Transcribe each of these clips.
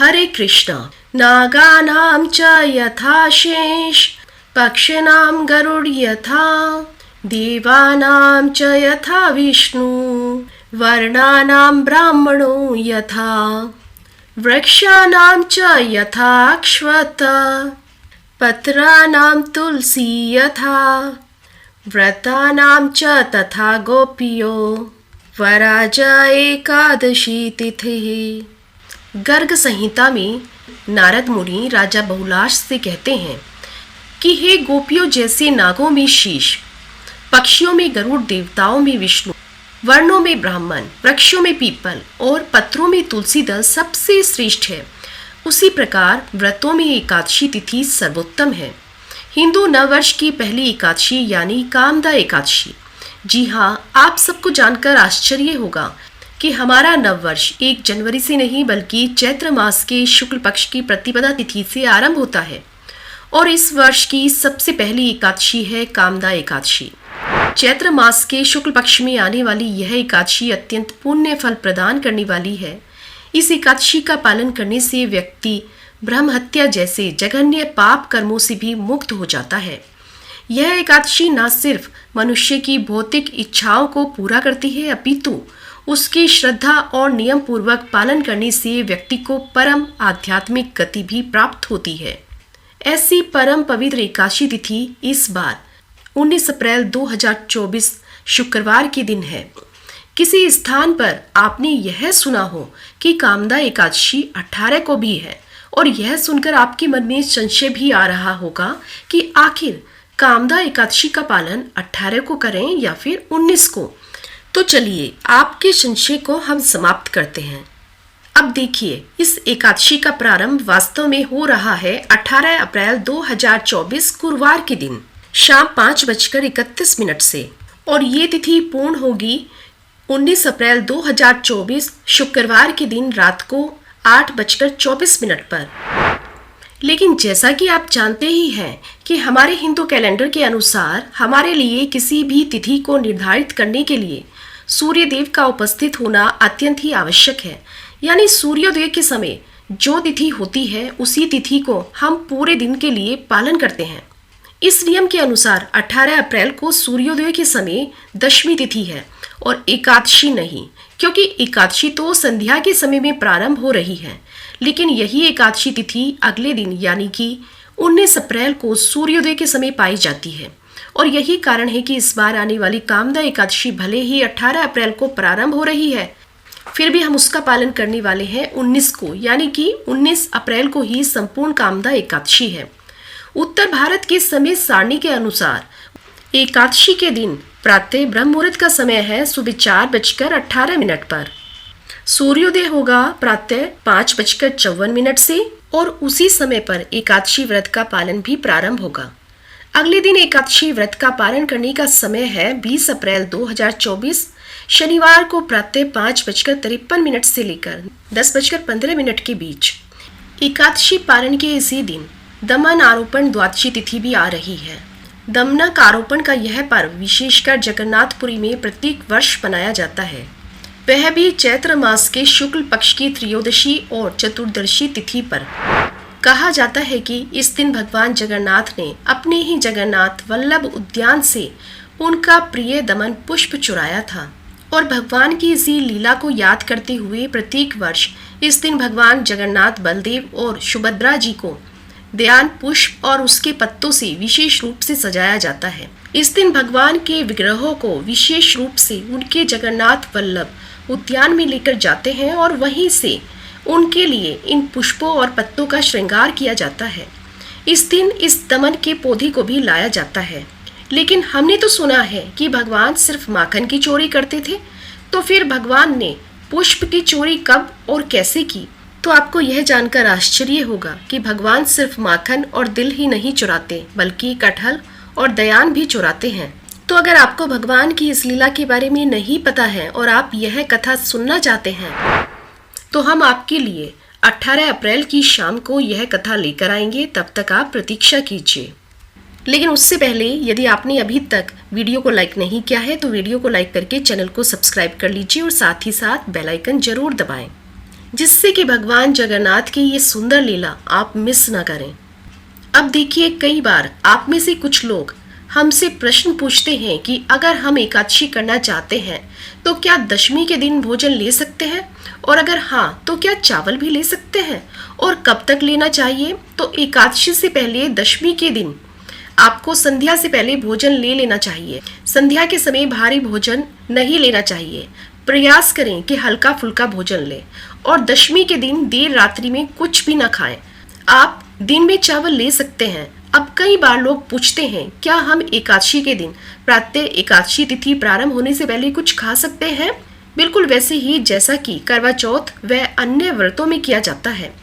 हरे कृष्ण। नागानां च यथा शेष पक्षिणां गरुड्यथा देवानां च यथा विष्णु वर्णानां ब्राह्मणो यथा वृक्षाणां च यथा अश्वत्थ पत्राणां तुलसी यथा व्रतानां च तथा गोपियो वराजा एकादशी तिथिः। गर्ग संहिता में नारद मुनि राजा बहुलाश से कहते हैं कि हे गोपियों, जैसे नागों में शीश, पक्षियों में गरुड़, देवताओं में विष्णु, वर्णों में ब्राह्मण, वृक्षों में पीपल और पत्रों में तुलसी दल सबसे श्रेष्ठ है, उसी प्रकार व्रतों में एकादशी तिथि सर्वोत्तम है। हिंदू नववर्ष की पहली एकादशी यानी कामदा एकादशी। जी हाँ, आप सबको जानकर आश्चर्य होगा कि हमारा नववर्ष 1 जनवरी से नहीं बल्कि चैत्र मास के शुक्ल पक्ष की प्रतिपदा तिथि से आरंभ होता है और इस वर्ष की सबसे पहली एकादशी है कामदा एकादशी। चैत्र मास के शुक्ल पक्ष में आने वाली यह एकादशी अत्यंत पुण्य फल प्रदान करने वाली है। इस एकादशी का पालन करने से व्यक्ति ब्रह्म हत्या जैसे जघन्य पाप कर्मों से भी मुक्त हो जाता है। यह एकादशी न सिर्फ मनुष्य की भौतिक इच्छाओं को पूरा करती है, अपितु उसकी श्रद्धा और नियम पूर्वक पालन करने से व्यक्ति को परम आध्यात्मिक गति भी प्राप्त होती है। ऐसी परम पवित्र एकादशी तिथि इस बार 19 अप्रैल 2024 शुक्रवार के दिन है। किसी स्थान पर आपने यह सुना हो कि कामदा एकादशी 18 को भी है और यह सुनकर आपके मन में संशय भी आ रहा होगा कि आखिर कामदा एकादशी का पालन 18 को करें या फिर 19 को। तो चलिए आपके संशय को हम समाप्त करते हैं। अब देखिए, इस एकादशी का प्रारंभ वास्तव में हो रहा है 18 अप्रैल 2024 गुरुवार के दिन शाम 5:31 से और ये तिथि पूर्ण होगी 19 अप्रैल 2024 शुक्रवार के दिन रात को 8:24 पर। लेकिन जैसा कि आप जानते ही हैं कि हमारे हिंदू कैलेंडर के अनुसार हमारे लिए किसी भी तिथि को निर्धारित करने के लिए सूर्य देव का उपस्थित होना अत्यंत ही आवश्यक है। यानी सूर्योदय के समय जो तिथि होती है उसी तिथि को हम पूरे दिन के लिए पालन करते हैं। इस नियम के अनुसार 18 अप्रैल को सूर्योदय के समय दशमी तिथि है और एकादशी नहीं, क्योंकि एकादशी तो संध्या के समय में प्रारंभ हो रही है, लेकिन यही एकादशी तिथि अगले दिन यानी कि 19 अप्रैल को सूर्योदय के समय पाई जाती है। और यही कारण है कि इस बार आने वाली कामदा एकादशी भले ही 18 अप्रैल को प्रारंभ हो रही है, फिर भी हम उसका पालन करने वाले हैं 19 को, यानी कि 19 अप्रैल को ही संपूर्ण कामदा एकादशी है। उत्तर भारत के समय सारणी के अनुसार एकादशी के दिन प्रातः ब्रह्म मुहूर्त का समय है सुबह 4:18 पर। सूर्योदय होगा प्रातः 5:54 से और उसी समय पर एकादशी व्रत का पालन भी प्रारंभ होगा। अगले दिन एकादशी व्रत का पालन करने का समय है 20 अप्रैल 2024 शनिवार को प्रातः 5:53 से लेकर 10:15 के बीच। एकादशी पालन के इसी दिन दमन आरोपण द्वादशी तिथि भी आ रही है। दमनक आरोपण का यह पर्व विशेषकर जगन्नाथपुरी में प्रत्येक वर्ष मनाया जाता है। वह भी चैत्र मास के शुक्ल पक्ष की त्रयोदशी और चतुर्दशी तिथि पर। कहा जाता है कि इस दिन भगवान जगन्नाथ ने अपने ही जगन्नाथ वल्लभ उद्यान से उनका प्रिय दमन पुष्प चुराया था और भगवान की इसी लीला को याद करते हुए प्रत्येक वर्ष इस दिन भगवान जगन्नाथ, बलदेव और सुभद्रा जी को ध्यान पुष्प और उसके पत्तों से विशेष रूप से सजाया जाता है। इस दिन भगवान के विग्रहों को विशेष रूप से उनके जगन्नाथ वल्लभ उद्यान में लेकर जाते हैं और वहीं से उनके लिए इन पुष्पों और पत्तों का श्रृंगार किया जाता है। इस दिन इस दमन के पौधे को भी लाया जाता है। लेकिन हमने तो सुना है कि भगवान सिर्फ माखन की चोरी करते थे, तो फिर भगवान ने पुष्प की चोरी कब और कैसे की? तो आपको यह जानकर आश्चर्य होगा कि भगवान सिर्फ माखन और दिल ही नहीं चुराते बल्कि कटहल और दयान भी चुराते हैं। तो अगर आपको भगवान की इस लीला के बारे में नहीं पता है और आप यह कथा सुनना चाहते हैं तो हम आपके लिए 18 अप्रैल की शाम को यह कथा लेकर आएंगे। तब तक आप प्रतीक्षा कीजिए। लेकिन उससे पहले यदि आपने अभी तक वीडियो को लाइक नहीं किया है तो वीडियो को लाइक करके चैनल को सब्सक्राइब कर लीजिए और साथ ही साथ बेल आइकन जरूर दबाएं। जिससे कि भगवान जगन्नाथ की ये सुंदर लीला आप मिस ना करें। अब देखिए, कई बार आप में से कुछ लोग हमसे प्रश्न पूछते हैं कि अगर हम एकादशी करना चाहते हैं तो क्या दशमी के दिन भोजन ले सकते हैं, और अगर हाँ तो क्या चावल भी ले सकते हैं, और कब तक लेना चाहिए। तो एकादशी से पहले दशमी के दिन आपको संध्या से पहले भोजन ले लेना चाहिए। संध्या के समय भारी भोजन नहीं लेना चाहिए। प्रयास करें कि हल्का फुल्का भोजन लें, और दशमी के दिन देर रात्रि में कुछ भी न खाएं। आप दिन में चावल ले सकते हैं। अब कई बार लोग पूछते हैं, क्या हम एकादशी के दिन प्रातः एकादशी तिथि प्रारंभ होने से पहले कुछ खा सकते हैं? बिल्कुल वैसे ही जैसा कि करवा चौथ व अन्य व्रतों में किया जाता है।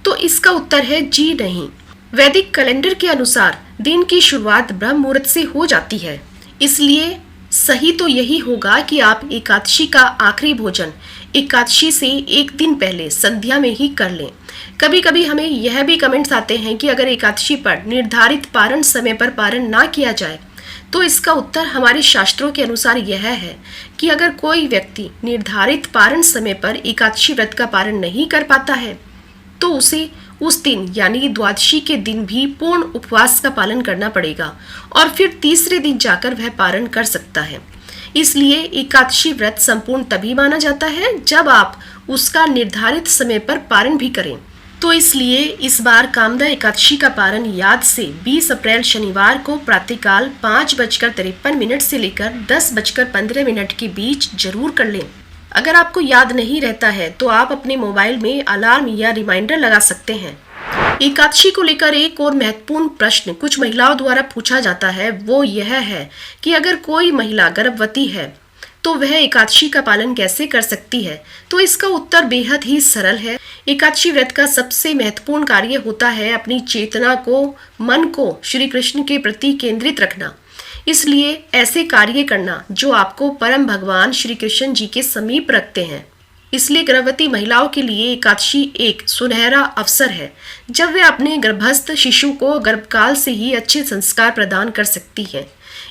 तो इसका उत्तर है जी नहीं। वैदिक कैलेंडर के अनुसार दिन की शुरुआत ब्रह्म मुहूर्त से हो जाती है, इसलिए सही तो यही होगा कि आप एकादशी का आखिरी भोजन एकादशी से एक दिन पहले संध्या में ही कर लें। कभी कभी हमें यह भी कमेंट्स आते हैं कि अगर एकादशी पर निर्धारित पारण समय पर पारण ना किया जाए, तो इसका उत्तर हमारे शास्त्रों के अनुसार यह है कि अगर कोई व्यक्ति निर्धारित पारण समय पर एकादशी व्रत का पारण नहीं कर पाता है तो उसे उस दिन यानी द्वादशी के दिन भी पूर्ण उपवास का पालन करना पड़ेगा, और फिर तीसरे दिन जाकर वह पारण कर सकता है। इसलिए एकादशी व्रत संपूर्ण तभी माना जाता है जब आप उसका निर्धारित समय पर पारण भी करें। तो इसलिए इस बार कामदा एकादशी का पारण याद से 20 अप्रैल शनिवार को प्रातःकाल 5:53 से लेकर 10:15 के बीच जरूर कर लें। अगर आपको याद नहीं रहता है तो आप अपने मोबाइल में अलार्म या रिमाइंडर लगा सकते हैं। एकादशी को लेकर एक और महत्वपूर्ण प्रश्न कुछ महिलाओं द्वारा पूछा जाता है, वो यह है कि अगर कोई महिला गर्भवती है तो वह एकादशी का पालन कैसे कर सकती है। तो इसका उत्तर बेहद ही सरल है। एकादशी व्रत का सबसे महत्वपूर्ण कार्य होता है अपनी चेतना को, मन को श्री कृष्ण के प्रति केंद्रित रखना। इसलिए ऐसे कार्य करना जो आपको परम भगवान श्री कृष्ण जी के समीप रखते हैं। इसलिए गर्भवती महिलाओं के लिए एकादशी एक सुनहरा अवसर है जब वे अपने गर्भस्थ शिशु को गर्भकाल से ही अच्छे संस्कार प्रदान कर सकती है।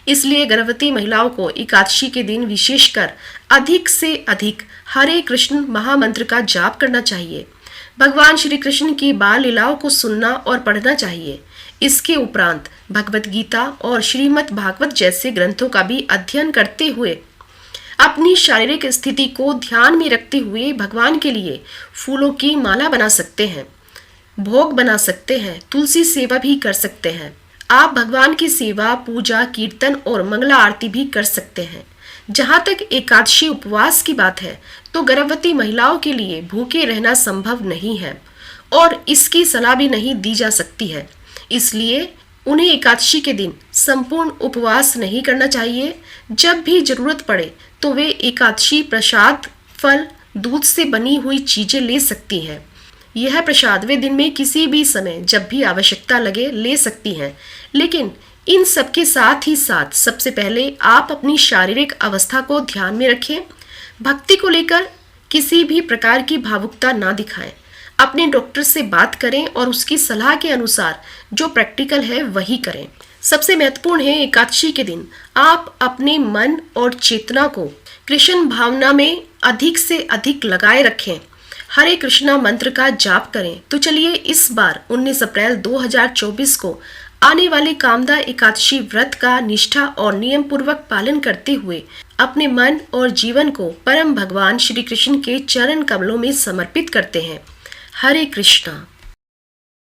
इसलिए गर्भवती महिलाओं को एकादशी के दिन विशेषकर अधिक से अधिक हरे कृष्ण महामंत्र का जाप करना चाहिए। भगवान श्री कृष्ण की बाल लीलाओं को सुनना और पढ़ना चाहिए। इसके उपरांत भगवत गीता और श्रीमद् भागवत जैसे ग्रंथों का भी अध्ययन करते हुए अपनी शारीरिक स्थिति को ध्यान में रखते हुए भगवान के लिए फूलों की माला बना सकते हैं, भोग बना सकते हैं, तुलसी सेवा भी कर सकते हैं। आप भगवान की सेवा, पूजा, कीर्तन और मंगला आरती भी कर सकते हैं। जहाँ तक एकादशी उपवास की बात है तो गर्भवती महिलाओं के लिए भूखे रहना संभव नहीं है और इसकी सलाह भी नहीं दी जा सकती है। इसलिए उन्हें एकादशी के दिन संपूर्ण उपवास नहीं करना चाहिए। जब भी जरूरत पड़े तो वे एकादशी प्रसाद, फल, दूध से बनी हुई चीजें ले सकती हैं। यह प्रसाद वे दिन में किसी भी समय जब भी आवश्यकता लगे ले सकती हैं। लेकिन इन सब के साथ ही साथ सबसे पहले आप अपनी शारीरिक अवस्था को ध्यान में रखें। भक्ति को लेकर किसी भी प्रकार की भावुकता ना दिखाएं। अपने डॉक्टर से बात करें और उसकी सलाह के अनुसार जो प्रैक्टिकल है वही करें। सबसे महत्वपूर्ण है एकादशी के दिन आप अपने मन और चेतना को कृष्ण भावना में अधिक से अधिक लगाए रखें। हरे कृष्णा मंत्र का जाप करें। तो चलिए इस बार 19 अप्रैल 2024 को आने वाले कामदा एकादशी व्रत का निष्ठा और नियम पूर्वक पालन करते हुए अपने मन और जीवन को परम भगवान श्री कृष्ण के चरण कमलों में समर्पित करते हैं। हरे कृष्णा।